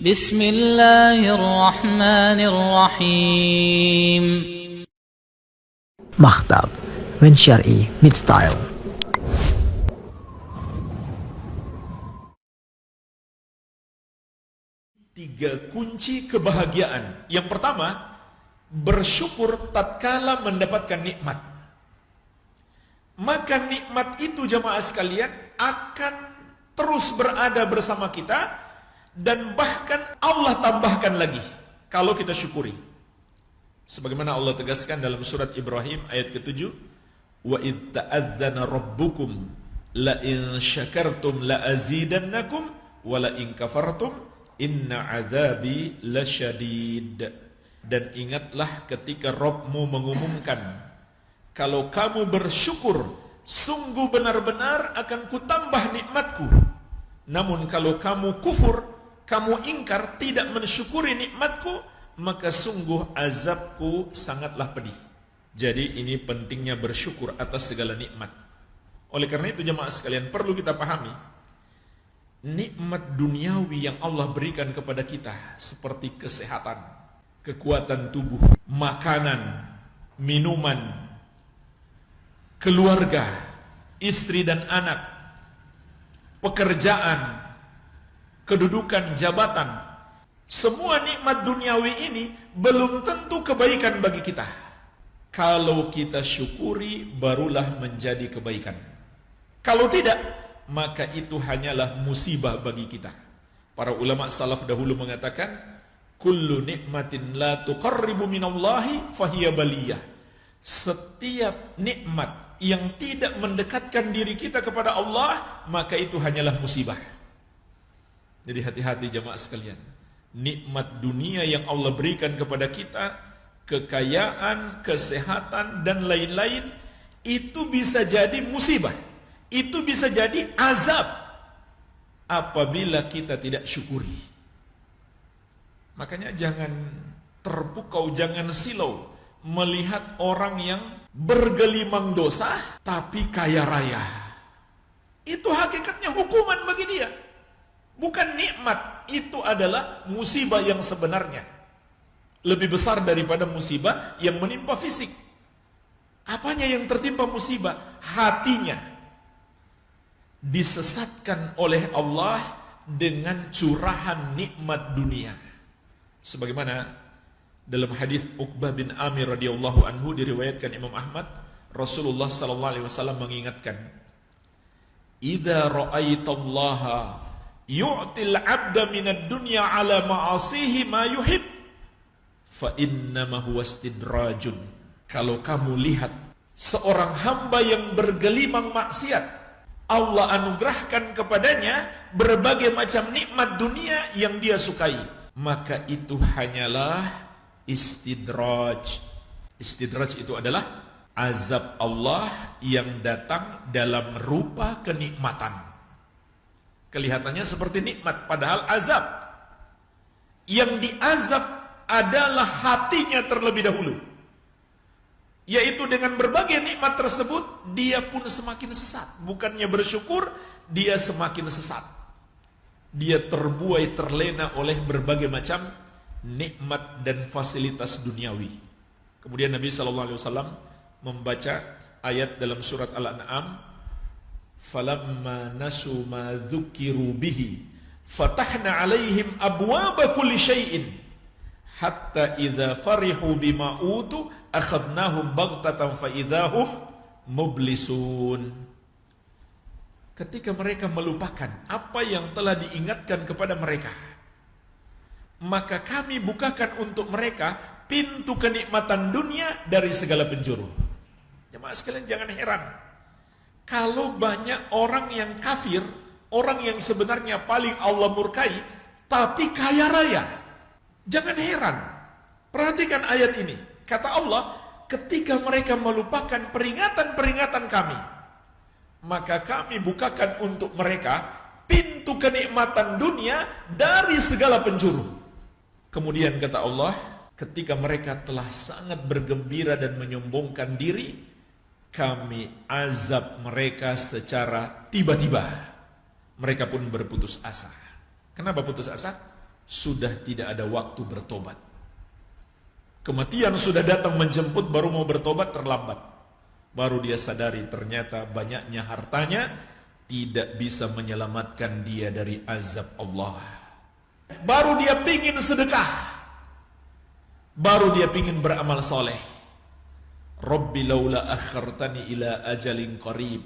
Bismillahirrahmanirrahim. Maktab when Syar'i meets style. Tiga kunci kebahagiaan. Yang pertama, bersyukur tatkala mendapatkan nikmat. Maka nikmat itu jamaah sekalian akan terus berada bersama kita dan bahkan Allah tambahkan lagi kalau kita syukuri. Sebagaimana Allah tegaskan dalam surat Ibrahim ayat ke-7, wa id ta'adzana rabbukum la in syakartum la azidannakum wa la in kafartum inna azabi lasyadid. Dan ingatlah ketika Rabbmu mengumumkan, kalau kamu bersyukur, sungguh benar-benar akan kutambah nikmatku. Namun kalau kamu kufur, kamu ingkar, tidak mensyukuri nikmatku, maka sungguh azabku sangatlah pedih. Jadi ini pentingnya bersyukur atas segala nikmat. Oleh karena itu jemaah sekalian, perlu kita pahami, nikmat duniawi yang Allah berikan kepada kita seperti kesehatan, kekuatan tubuh, makanan, minuman, keluarga, istri dan anak, pekerjaan, kedudukan, jabatan, semua nikmat duniawi ini belum tentu kebaikan bagi kita. Kalau kita syukuri, barulah menjadi kebaikan. Kalau tidak, maka itu hanyalah musibah bagi kita. Para ulama salaf dahulu mengatakan, kullu nikmatin la tuqarribu minallahi fahiya baliyah. Setiap nikmat yang tidak mendekatkan diri kita kepada Allah, maka itu hanyalah musibah. Jadi hati-hati jemaah sekalian. Nikmat dunia yang Allah berikan kepada kita, kekayaan, kesehatan, dan lain-lain, itu bisa jadi musibah. Itu bisa jadi azab apabila kita tidak syukuri. Makanya jangan terpukau, jangan silau melihat orang yang bergelimang dosa tapi kaya raya. Itu hakikatnya hukuman bagi dia, bukan nikmat. Itu adalah musibah yang sebenarnya lebih besar daripada musibah yang menimpa fisik. Apanya yang tertimpa musibah? Hatinya disesatkan oleh Allah dengan curahan nikmat dunia. Sebagaimana dalam hadis Uqbah bin Amir radhiyallahu anhu diriwayatkan Imam Ahmad, Rasulullah sallallahu alaihi wasallam mengingatkan, "Idza ra'aitallaha yu'til 'abda minad dunya 'ala ma'asihi ma yuhib, fa innama huwa istidrajun." Kalau kamu lihat seorang hamba yang bergelimang maksiat, Allah anugerahkan kepadanya berbagai macam nikmat dunia yang dia sukai, maka itu hanyalah istidraj. Istidraj itu adalah azab Allah yang datang dalam rupa kenikmatan. Kelihatannya seperti nikmat, padahal azab. Yang diazab adalah hatinya terlebih dahulu, yaitu dengan berbagai nikmat tersebut dia pun semakin sesat. Bukannya bersyukur, dia semakin sesat. Dia terbuai, terlena oleh berbagai macam nikmat dan fasilitas duniawi. Kemudian Nabi SAW membaca ayat dalam surat Al-An'am, falamma nasu ma dzukiru bihi fatahna alaihim abwaba kulli syai'in hatta idza farihu bima utu akhadnahum baghtatan fa idzahum mublisun. Ketika mereka melupakan apa yang telah diingatkan kepada mereka, maka kami bukakan untuk mereka pintu kenikmatan dunia dari segala penjuru. Jemaah sekalian, jangan heran kalau banyak orang yang kafir, orang yang sebenarnya paling Allah murkai, tapi kaya raya. Jangan heran. Perhatikan ayat ini. Kata Allah, ketika mereka melupakan peringatan-peringatan kami, maka kami bukakan untuk mereka pintu kenikmatan dunia dari segala penjuru. Kemudian kata Allah, ketika mereka telah sangat bergembira dan menyombongkan diri, kami azab mereka secara tiba-tiba. Mereka pun berputus asa. Kenapa putus asa? sudah tidak ada waktu bertobat. Kematian sudah datang menjemput, baru mau bertobat terlambat. Baru dia sadari ternyata banyaknya hartanya tidak bisa menyelamatkan dia dari azab Allah. Baru dia pingin sedekah, baru dia pingin beramal soleh. Rabbi laula akhartani ila ajalin qarib.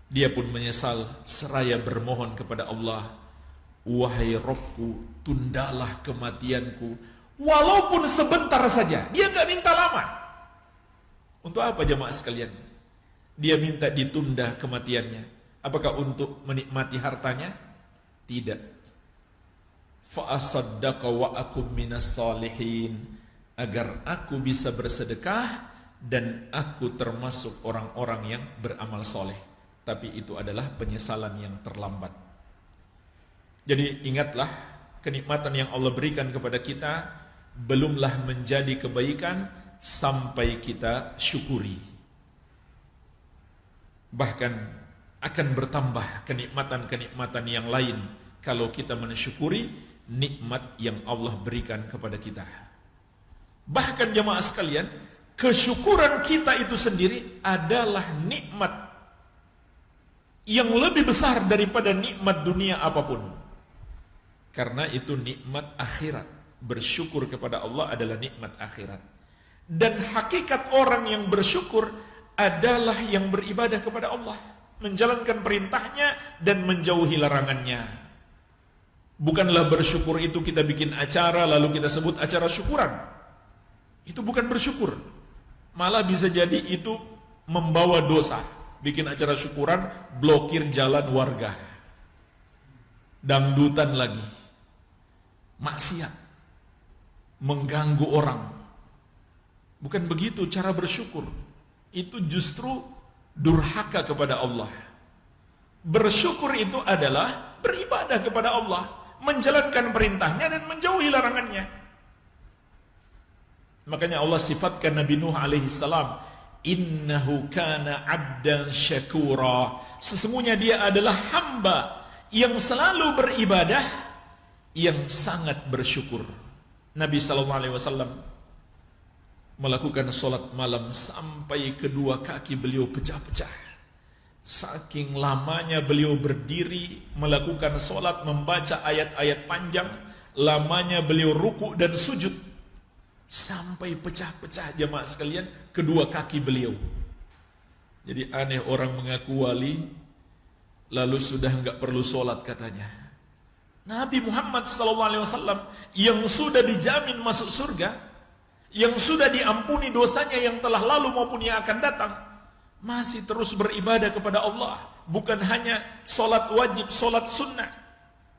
Dia pun menyesal seraya bermohon kepada Allah, wahai Rabbku, tundalah kematianku walaupun sebentar saja. Dia nggak minta lama. Untuk apa jemaah sekalian? Dia minta ditunda kematiannya. Apakah untuk menikmati hartanya? Tidak. Fa asaddaqa wa akum minas salihin, agar aku bisa bersedekah dan aku termasuk orang-orang yang beramal soleh. Tapi itu adalah penyesalan yang terlambat. Jadi ingatlah, kenikmatan yang Allah berikan kepada kita belumlah menjadi kebaikan sampai kita syukuri. Bahkan akan bertambah kenikmatan-kenikmatan yang lain kalau kita mensyukuri nikmat yang Allah berikan kepada kita. Bahkan jemaah sekalian, kesyukuran kita itu sendiri adalah nikmat yang lebih besar daripada nikmat dunia apapun. Karena itu nikmat akhirat. Bersyukur kepada Allah adalah nikmat akhirat. Dan hakikat orang yang bersyukur adalah yang beribadah kepada Allah, menjalankan perintahnya dan menjauhi larangannya. Bukanlah bersyukur itu kita bikin acara lalu kita sebut acara syukuran. Itu bukan bersyukur. Malah bisa jadi itu membawa dosa. Bikin acara syukuran, blokir jalan warga, dangdutan lagi, maksiat, mengganggu orang. Bukan begitu cara bersyukur. Itu justru durhaka kepada Allah. Bersyukur itu adalah beribadah kepada Allah, menjalankan perintahnya dan menjauhi larangannya. Makanya Allah sifatkan Nabi Nuh alaihi salam, innahu kana abdan syakura. Sesungguhnya dia adalah hamba yang selalu beribadah, yang sangat bersyukur. Nabi SAW melakukan sholat malam sampai kedua kaki beliau pecah-pecah. Saking lamanya beliau berdiri melakukan sholat, membaca ayat-ayat panjang. Lamanya beliau ruku dan sujud, sampai pecah-pecah jemaah sekalian kedua kaki beliau. Jadi aneh orang mengaku wali lalu sudah enggak perlu sholat katanya. Nabi Muhammad SAW yang sudah dijamin masuk surga, yang sudah diampuni dosanya yang telah lalu maupun yang akan datang, masih terus beribadah kepada Allah. Bukan hanya sholat wajib, sholat sunnah.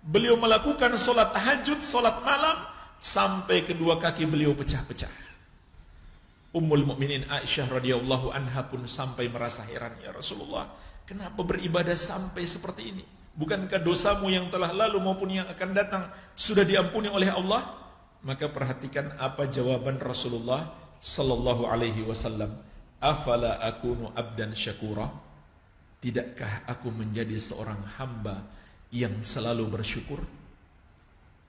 Beliau melakukan sholat tahajud, sholat malam, sampai kedua kaki beliau pecah-pecah. Ummul Mukminin Aisyah radhiyallahu anha pun sampai merasa heran, ya Rasulullah, kenapa beribadah sampai seperti ini? Bukankah dosamu yang telah lalu maupun yang akan datang sudah diampuni oleh Allah? Maka perhatikan apa jawaban Rasulullah sallallahu alaihi wasallam. Afala akunu abdan syakura? Tidakkah aku menjadi seorang hamba yang selalu bersyukur?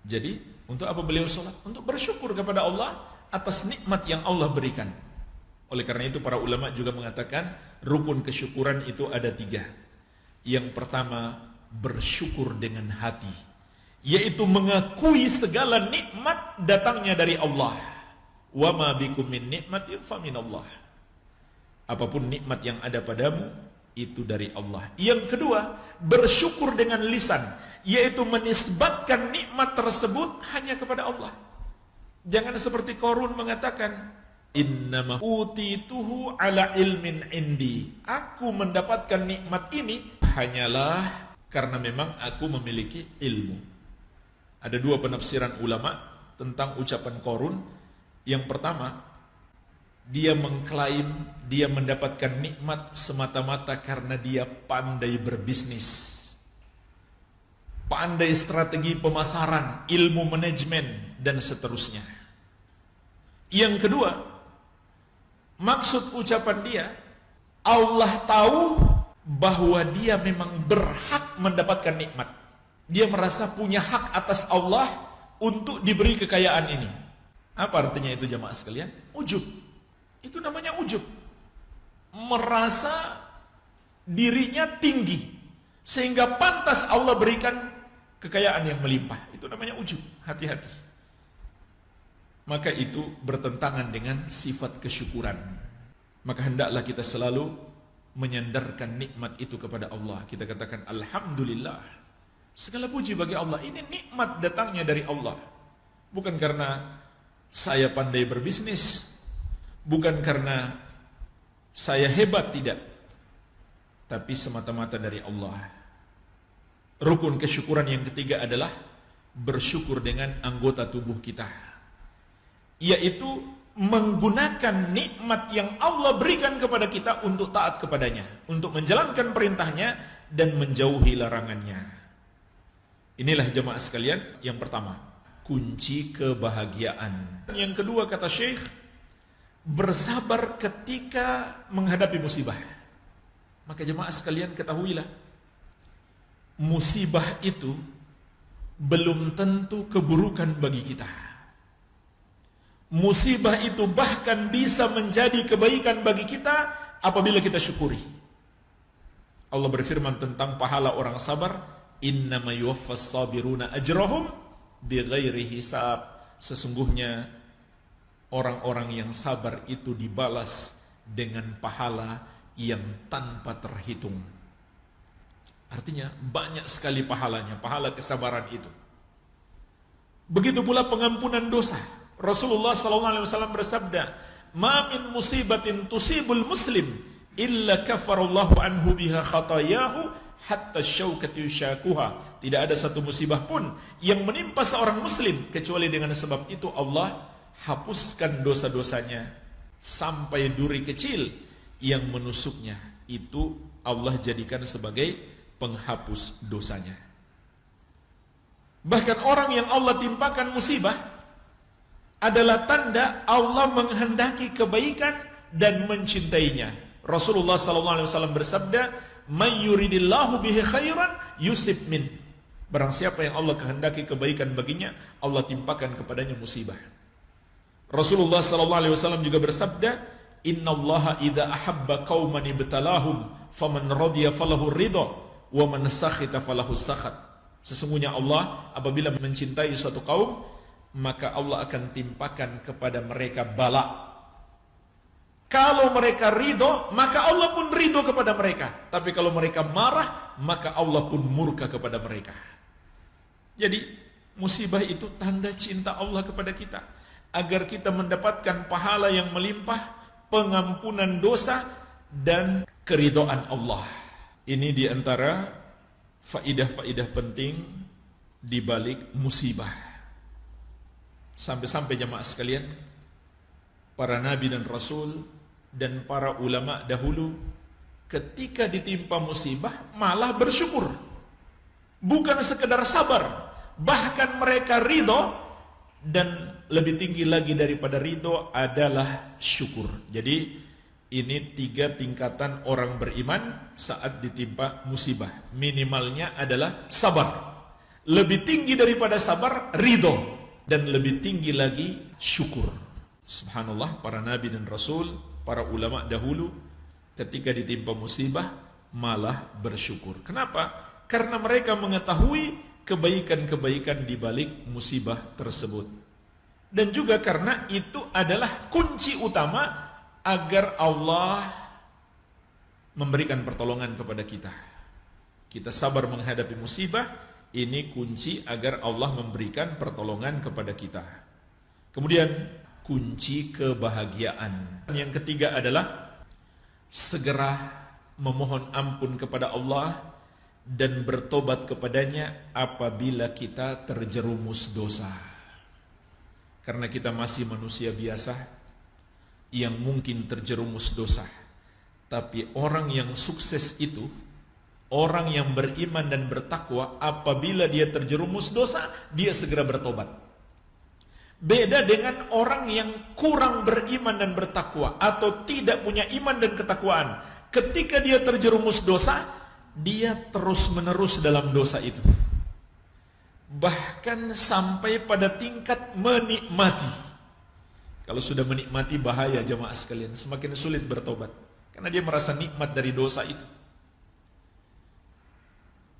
Jadi, untuk apa beliau sholat? Untuk bersyukur kepada Allah atas nikmat yang Allah berikan. Oleh karena itu para ulama juga mengatakan rukun kesyukuran itu ada 3. Yang pertama, bersyukur dengan hati, yaitu mengakui segala nikmat datangnya dari Allah. Wa ma bikum min nikmatin fa minallah. Apapun nikmat yang ada padamu itu dari Allah. Yang kedua, bersyukur dengan lisan, yaitu menisbatkan nikmat tersebut hanya kepada Allah. Jangan seperti Qarun mengatakan, innama utituhu ala ilmin indi. Aku mendapatkan nikmat ini hanyalah karena memang aku memiliki ilmu. Ada 2 penafsiran ulama tentang ucapan Qarun. Yang pertama, dia mengklaim dia mendapatkan nikmat semata-mata karena dia pandai berbisnis, pandai strategi pemasaran, ilmu manajemen, dan seterusnya. Yang kedua, maksud ucapan dia, Allah tahu bahwa dia memang berhak mendapatkan nikmat. Dia merasa punya hak atas Allah untuk diberi kekayaan ini. Apa artinya itu jamaah sekalian? Ujub. Itu namanya ujub. Merasa dirinya tinggi sehingga pantas Allah berikan kekayaan yang melimpah. Itu namanya ujub. Hati-hati. Maka itu bertentangan dengan sifat kesyukuran. Maka hendaklah kita selalu menyandarkan nikmat itu kepada Allah. Kita katakan alhamdulillah. Segala puji bagi Allah. Ini nikmat datangnya dari Allah. Bukan karena saya pandai berbisnis, bukan karena saya hebat, tidak. Tapi semata-mata dari Allah. Rukun kesyukuran yang ketiga adalah bersyukur dengan anggota tubuh kita, yaitu menggunakan nikmat yang Allah berikan kepada kita untuk taat kepadanya, untuk menjalankan perintahnya dan menjauhi larangannya. Inilah jemaah sekalian yang pertama, kunci kebahagiaan. Yang kedua kata Syekh, bersabar ketika menghadapi musibah. Maka jemaah sekalian ketahuilah, musibah itu belum tentu keburukan bagi kita. Musibah itu bahkan bisa menjadi kebaikan bagi kita apabila kita syukuri. Allah berfirman tentang pahala orang sabar, innama yuwaffas sabiruna ajrahum bighairi hisab. Sesungguhnya orang-orang yang sabar itu dibalas dengan pahala yang tanpa terhitung. Artinya banyak sekali pahalanya, pahala kesabaran itu. Begitu pula pengampunan dosa. Rasulullah SAW bersabda, "Ma min musibatin tusibul muslim illa kafarallahu anhu biha khatayahu hatta syaukati yushakuha." Tidak ada satu musibah pun yang menimpa seorang muslim kecuali dengan sebab itu Allah hapuskan dosa-dosanya sampai duri kecil yang menusuknya. Itu Allah jadikan sebagai penghapus dosanya. Bahkan orang yang Allah timpakan musibah adalah tanda Allah menghendaki kebaikan dan mencintainya. Rasulullah SAW bersabda, "May yuridillahu bihi khairan yusib min." Barang siapa yang Allah kehendaki kebaikan baginya, Allah timpakan kepadanya musibah. Rasulullah SAW juga bersabda, "Innallaha idza ahabba qauman ibtalahum faman radiya falahu ridha wa man sakhita falahu sakhat." Sesungguhnya Allah apabila mencintai suatu kaum, maka Allah akan timpakan kepada mereka bala. Kalau mereka ridho, maka Allah pun ridho kepada mereka. Tapi kalau mereka marah, maka Allah pun murka kepada mereka. Jadi musibah itu tanda cinta Allah kepada kita, agar kita mendapatkan pahala yang melimpah, pengampunan dosa dan keridhaan Allah. Ini diantara faidah-faidah penting di balik musibah. Sampai-sampai jemaah sekalian, para nabi dan rasul dan para ulama dahulu ketika ditimpa musibah malah bersyukur. Bukan sekedar sabar, bahkan mereka ridho, dan lebih tinggi lagi daripada ridho adalah syukur. Jadi ini 3 tingkatan orang beriman saat ditimpa musibah. Minimalnya adalah sabar. Lebih tinggi daripada sabar, ridho. Dan lebih tinggi lagi syukur. Subhanallah, para nabi dan rasul, para ulama dahulu ketika ditimpa musibah malah bersyukur. Kenapa? Karena mereka mengetahui kebaikan-kebaikan di balik musibah tersebut. Dan juga karena itu adalah kunci utama agar Allah memberikan pertolongan kepada kita. Kita sabar menghadapi musibah. Ini kunci agar Allah memberikan pertolongan kepada kita. Kemudian kunci kebahagiaan. Yang ketiga adalah segera memohon ampun kepada Allah dan bertobat kepadanya apabila kita terjerumus dosa. Karena kita masih manusia biasa yang mungkin terjerumus dosa. Tapi orang yang sukses itu, orang yang beriman dan bertakwa, apabila dia terjerumus dosa, dia segera bertobat. Beda dengan orang yang kurang beriman dan bertakwa, atau tidak punya iman dan ketakwaan. Ketika dia terjerumus dosa, dia terus menerus dalam dosa itu. bahkan sampai pada tingkat menikmati. Kalau sudah menikmati bahaya jamaah sekalian, semakin sulit bertobat karena dia merasa nikmat dari dosa itu.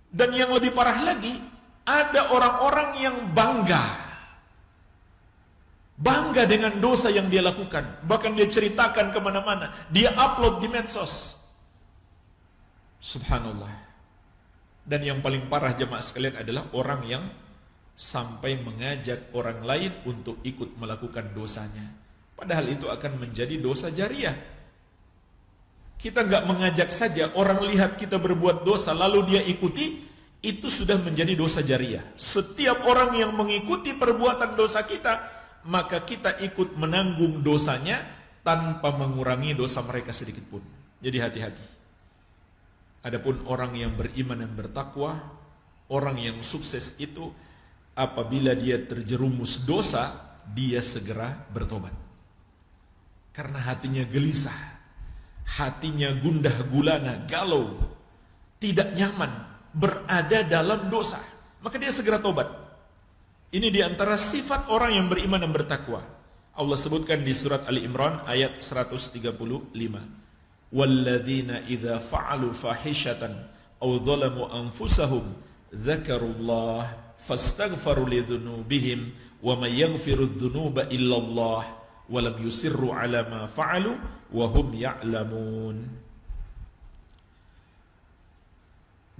Dan yang lebih parah lagi, ada orang-orang yang bangga dengan dosa yang dia lakukan, bahkan dia ceritakan kemana-mana, dia upload di medsos. Subhanallah. Dan yang paling parah jemaah sekalian adalah orang yang sampai mengajak orang lain untuk ikut melakukan dosanya, padahal itu akan menjadi dosa jariah. Kita nggak mengajak saja, orang lihat kita berbuat dosa lalu dia ikuti, itu sudah menjadi dosa jariah. Setiap orang yang mengikuti perbuatan dosa kita, maka kita ikut menanggung dosanya tanpa mengurangi dosa mereka sedikit pun. Jadi hati-hati. Adapun orang yang beriman dan bertakwa, orang yang sukses itu apabila dia terjerumus dosa, dia segera bertobat. Karena hatinya gelisah, hatinya gundah gulana, galau, tidak nyaman berada dalam dosa, maka dia segera tobat. Ini diantara sifat orang yang beriman dan bertakwa. Allah sebutkan di surat Ali Imran ayat 135. Walladzina idza fa'alu fahishatan aw dhalamu anfusahum dzakarullah fastaghfaru lidzunubihim wa may yaghfiru dzunuba illallah wa lam yusirru ala ma fa'alu wa hum ya'lamun.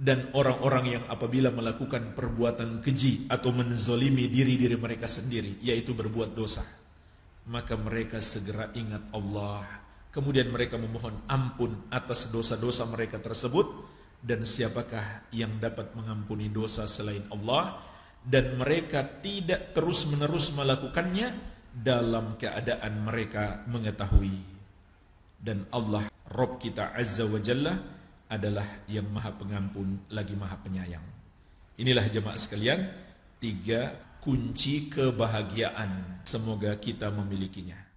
Dan orang-orang yang apabila melakukan perbuatan keji atau menzolimi diri-diri mereka sendiri, yaitu berbuat dosa, maka mereka segera ingat Allah. Kemudian mereka memohon ampun atas dosa-dosa mereka tersebut. Dan siapakah yang dapat mengampuni dosa selain Allah? Dan mereka tidak terus-menerus melakukannya dalam keadaan mereka mengetahui. Dan Allah, Rabb kita Azza wa Jalla, adalah yang maha pengampun lagi maha penyayang. Inilah jemaah sekalian, 3 kunci kebahagiaan. Semoga kita memilikinya.